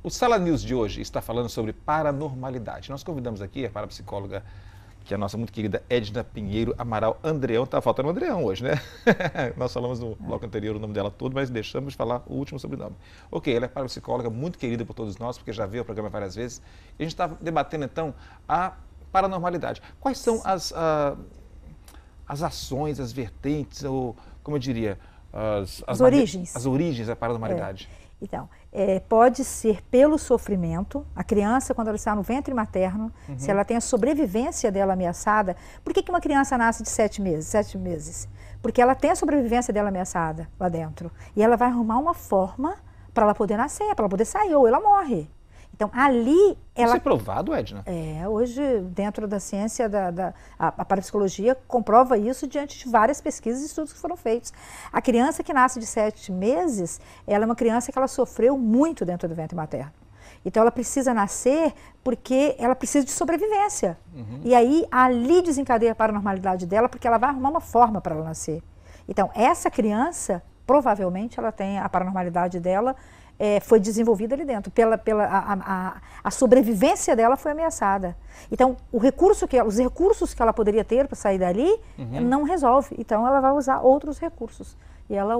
O Sala News de hoje está falando sobre paranormalidade. Nós convidamos aqui a parapsicóloga, que é a nossa muito querida Edna Pinheiro Amaral Andreão. Está faltando o Andreão hoje, né? Nós falamos no bloco anterior o nome dela todo, mas deixamos de falar o último sobrenome. Ok, ela é parapsicóloga muito querida por todos nós, porque já veio ao programa várias vezes. E a gente está debatendo, então, a paranormalidade. Quais são as ações, as vertentes, ou, como eu diria, as origens. As origens da paranormalidade? Então, pode ser pelo sofrimento. A criança, quando ela está no ventre materno, se ela tem a sobrevivência dela ameaçada. Por que uma criança nasce de 7 meses? 7 meses? Porque ela tem a sobrevivência dela ameaçada lá dentro. E ela vai arrumar uma forma para ela poder nascer, para ela poder sair, ou ela morre. Então, ali ela... Isso é provado, Edna? Hoje, dentro da ciência, a parapsicologia comprova isso diante de várias pesquisas e estudos que foram feitos. A criança que nasce de 7 meses, ela é uma criança que ela sofreu muito dentro do ventre materno. Então, ela precisa nascer porque ela precisa de sobrevivência. E aí, ali desencadeia a paranormalidade dela, porque ela vai arrumar uma forma para ela nascer. Então, essa criança, provavelmente, ela tem a paranormalidade dela, foi desenvolvida ali dentro, a sobrevivência dela foi ameaçada. Então, os recursos que ela poderia ter para sair dali, não resolve. Então, ela vai usar outros recursos. E ela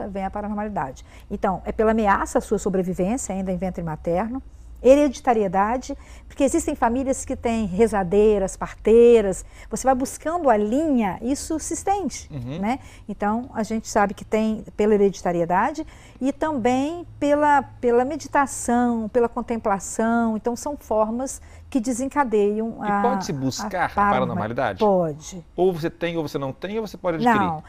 vem a paranormalidade. Então, é pela ameaça à sua sobrevivência, ainda em ventre materno, hereditariedade, porque existem famílias que têm rezadeiras, parteiras, você vai buscando a linha, isso se estende, né? Então, a gente sabe que tem pela hereditariedade e também pela meditação, pela contemplação, então são formas que desencadeiam E pode-se buscar a paranormalidade? Pode. Ou você tem, ou você não tem, ou você pode adquirir? Não,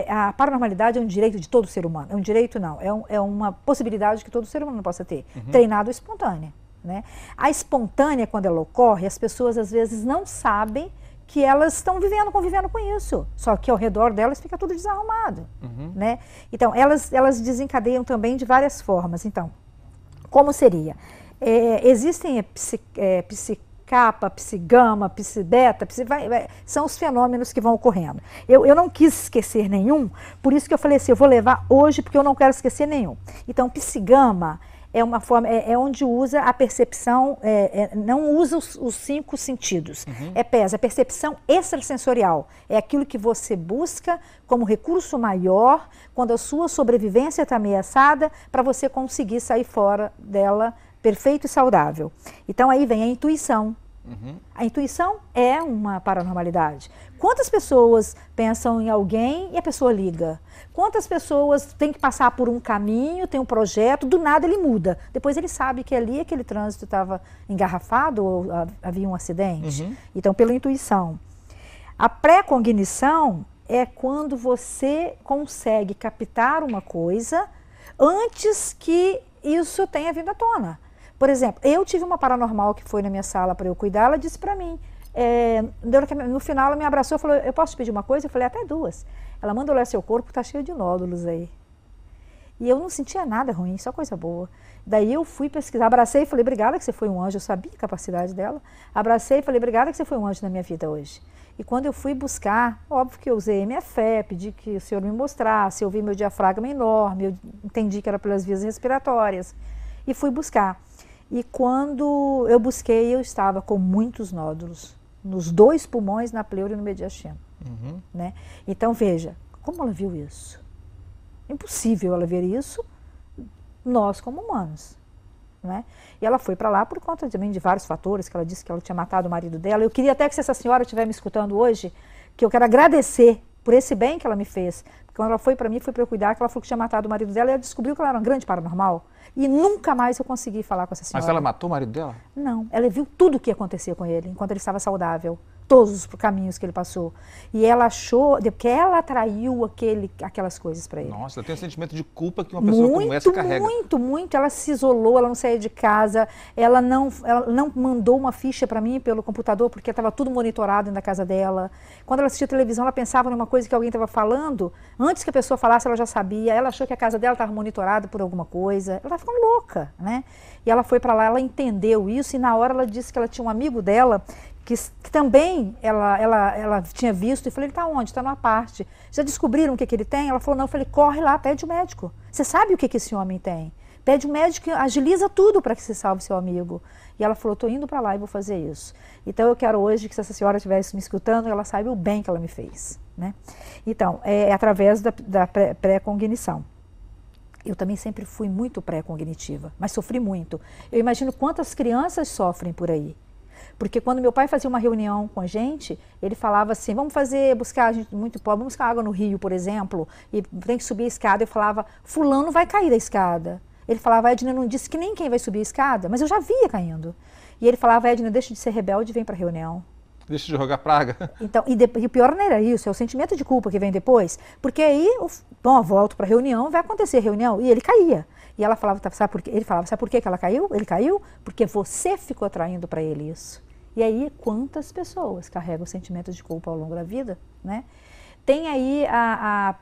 a paranormalidade é um direito de todo ser humano, é um direito não, é uma possibilidade que todo ser humano possa ter, treinado ou espontânea, né? A espontânea, quando ela ocorre, as pessoas às vezes não sabem que elas estão convivendo com isso, só que ao redor delas fica tudo desarrumado, né? Então, elas desencadeiam também de várias formas. Então, como seria? Existem psicapa, psigama, psibeta, são os fenômenos que vão ocorrendo. Eu não quis esquecer nenhum, por isso que eu falei assim, eu vou levar hoje porque eu não quero esquecer nenhum. Então, psigama é uma forma, onde usa a percepção, não usa os 5 sentidos. É percepção extrasensorial. É aquilo que você busca como recurso maior quando a sua sobrevivência está ameaçada para você conseguir sair fora dela perfeito e saudável. Então aí vem a intuição. A intuição é uma paranormalidade. Quantas pessoas pensam em alguém e a pessoa liga? Quantas pessoas têm que passar por um caminho, tem um projeto, do nada ele muda. Depois ele sabe que ali aquele trânsito estava engarrafado ou havia um acidente. Então, pela intuição. A pré-cognição é quando você consegue captar uma coisa antes que isso tenha vindo à tona. Por exemplo, eu tive uma paranormal que foi na minha sala para eu cuidar, ela disse para mim, no final ela me abraçou e falou, eu posso te pedir uma coisa? Eu falei, até 2. Ela manda olhar seu corpo, tá cheio de nódulos aí. E eu não sentia nada ruim, só coisa boa. Daí eu fui pesquisar, abracei e falei, obrigada que você foi um anjo, eu sabia a capacidade dela. Abracei e falei, obrigada que você foi um anjo na minha vida hoje. E quando eu fui buscar, óbvio que eu usei minha fé, pedi que o Senhor me mostrasse, eu vi meu diafragma enorme, eu entendi que era pelas vias respiratórias. E fui buscar. E quando eu busquei, eu estava com muitos nódulos, nos 2 pulmões, na pleura e no mediastino. Né? Então, veja, como ela viu isso? Impossível ela ver isso, nós como humanos. Né? E ela foi para lá por conta também de vários fatores, que ela disse que ela tinha matado o marido dela. Eu queria até que se essa senhora estiver me escutando hoje, que eu quero agradecer por esse bem que ela me fez. Porque quando ela foi para mim, foi para eu cuidar, que ela falou que tinha matado o marido dela e ela descobriu que ela era uma grande paranormal. E nunca mais eu consegui falar com essa senhora. Mas ela matou o marido dela? Não, ela viu tudo o que acontecia com ele, enquanto ele estava saudável. Todos os caminhos que ele passou. E ela achou, porque ela atraiu aquelas coisas para ele. Nossa, ela tem um sentimento de culpa que uma pessoa como essa carrega. Muito. Ela se isolou, ela não saía de casa, ela não mandou uma ficha para mim pelo computador, porque estava tudo monitorado na casa dela. Quando ela assistia televisão, ela pensava numa coisa que alguém estava falando, antes que a pessoa falasse, ela já sabia. Ela achou que a casa dela estava monitorada por alguma coisa. Ela estava ficando louca, né? E ela foi para lá, ela entendeu isso, e na hora ela disse que ela tinha um amigo dela, que também ela tinha visto, e falei, ele está onde? Está numa parte. Já descobriram o que ele tem? Ela falou, não. Eu falei, corre lá, pede o médico. Você sabe o que esse homem tem? Pede um médico, agiliza tudo para que se salve seu amigo. E ela falou, estou indo para lá e vou fazer isso. Então eu quero hoje que se essa senhora estivesse me escutando, ela saiba o bem que ela me fez, né? Então, é através da pré-cognição. Eu também sempre fui muito pré-cognitiva, mas sofri muito. Eu imagino quantas crianças sofrem por aí. Porque quando meu pai fazia uma reunião com a gente, ele falava assim, vamos buscar a gente muito pobre, vamos buscar água no rio, por exemplo, e tem que subir a escada. Eu falava, fulano vai cair da escada. Ele falava, Edna não disse que nem quem vai subir a escada, mas eu já via caindo. E ele falava, Edna, deixa de ser rebelde e vem para a reunião. Deixa de jogar praga. Então, e o pior não era isso, é o sentimento de culpa que vem depois. Porque aí, bom, eu volto para a reunião, vai acontecer a reunião, e ele caía. E ela falava, sabe por quê? Ele falava, sabe por que ela caiu? Ele caiu porque você ficou atraindo para ele isso. E aí, quantas pessoas carregam sentimentos de culpa ao longo da vida, né? Tem aí a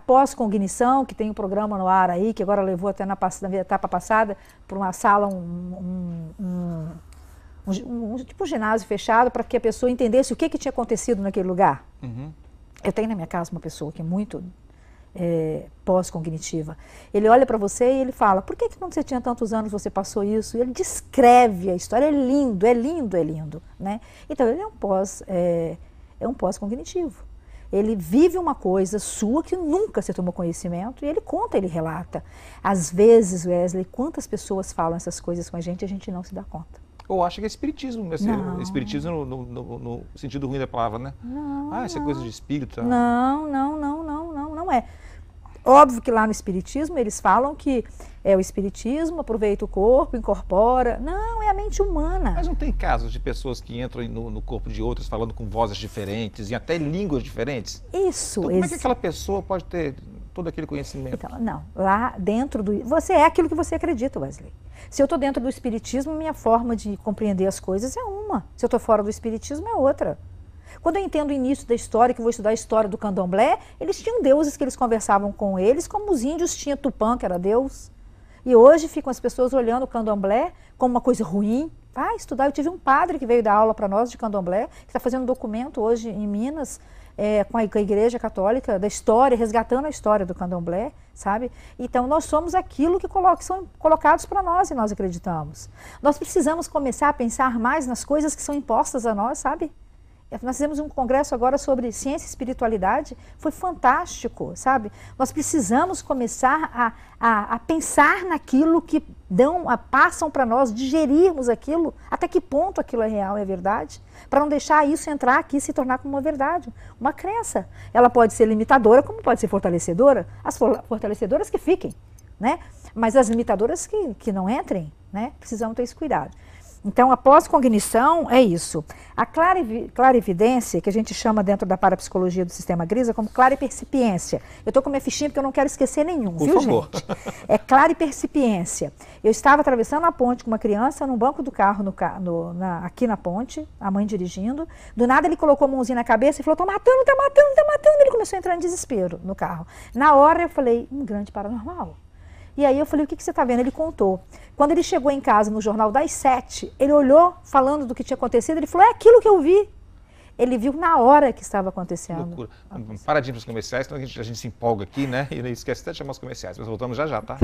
pós-cognição, que tem um programa no ar aí, que agora levou até na etapa passada para uma sala, tipo um ginásio fechado, para que a pessoa entendesse o que tinha acontecido naquele lugar. Uhum. Eu tenho na minha casa uma pessoa que é muito pós-cognitiva. Ele olha para você e ele fala, por que quando você tinha tantos anos você passou isso? E ele descreve a história, é lindo, é lindo, é lindo, né? Então ele é um pós-cognitivo. Ele vive uma coisa sua que nunca você tomou conhecimento e ele conta, ele relata. Às vezes, Wesley, quantas pessoas falam essas coisas com a gente não se dá conta. Ou acha que é espiritismo, espiritismo no sentido ruim da palavra, né? Não, isso é coisa de espírito. Não é. Óbvio que lá no espiritismo eles falam que o espiritismo aproveita o corpo, incorpora. Não, é a mente humana. Mas não tem casos de pessoas que entram no corpo de outras falando com vozes diferentes e até línguas diferentes? Isso. Então, como é que aquela pessoa pode ter todo aquele conhecimento? Então, não, lá dentro do... Você é aquilo que você acredita, Wesley. Se eu estou dentro do espiritismo, minha forma de compreender as coisas é uma. Se eu estou fora do espiritismo, é outra. Quando eu entendo o início da história, que eu vou estudar a história do candomblé, eles tinham deuses que eles conversavam com eles, como os índios tinham Tupã, que era Deus. E hoje ficam as pessoas olhando o candomblé como uma coisa ruim. Vai estudar. Eu tive um padre que veio dar aula para nós de candomblé, que está fazendo um documento hoje em Minas, com a Igreja Católica, da história, resgatando a história do candomblé, sabe? Então, nós somos aquilo que são colocados para nós e nós acreditamos. Nós precisamos começar a pensar mais nas coisas que são impostas a nós, sabe? Nós fizemos um congresso agora sobre ciência e espiritualidade, foi fantástico, sabe? Nós precisamos começar a pensar naquilo que passam para nós, digerirmos aquilo, até que ponto aquilo é real, é verdade, para não deixar isso entrar aqui e se tornar como uma verdade, uma crença. Ela pode ser limitadora, como pode ser fortalecedora, as fortalecedoras que fiquem, né? Mas as limitadoras que não entrem, né? Precisamos ter esse cuidado. Então, a pós-cognição é isso. A clarividência, que a gente chama dentro da parapsicologia do sistema Grisa como claripercipiência. Eu estou com minha fichinha porque eu não quero esquecer nenhum, viu, gente? É claripercipiência. Eu estava atravessando a ponte com uma criança num banco do carro, aqui na ponte, a mãe dirigindo. Do nada ele colocou a mãozinha na cabeça e falou, tá matando, tá matando, tá matando. Ele começou a entrar em desespero no carro. Na hora eu falei, um grande paranormal. E aí eu falei, o que você está vendo? Ele contou. Quando ele chegou em casa no Jornal das 7, ele olhou falando do que tinha acontecido, ele falou, é aquilo que eu vi. Ele viu na hora que estava acontecendo. Que loucura. Paradinho para os comerciais, então a gente se empolga aqui, né? E esquece até de chamar os comerciais. Mas voltamos já, tá?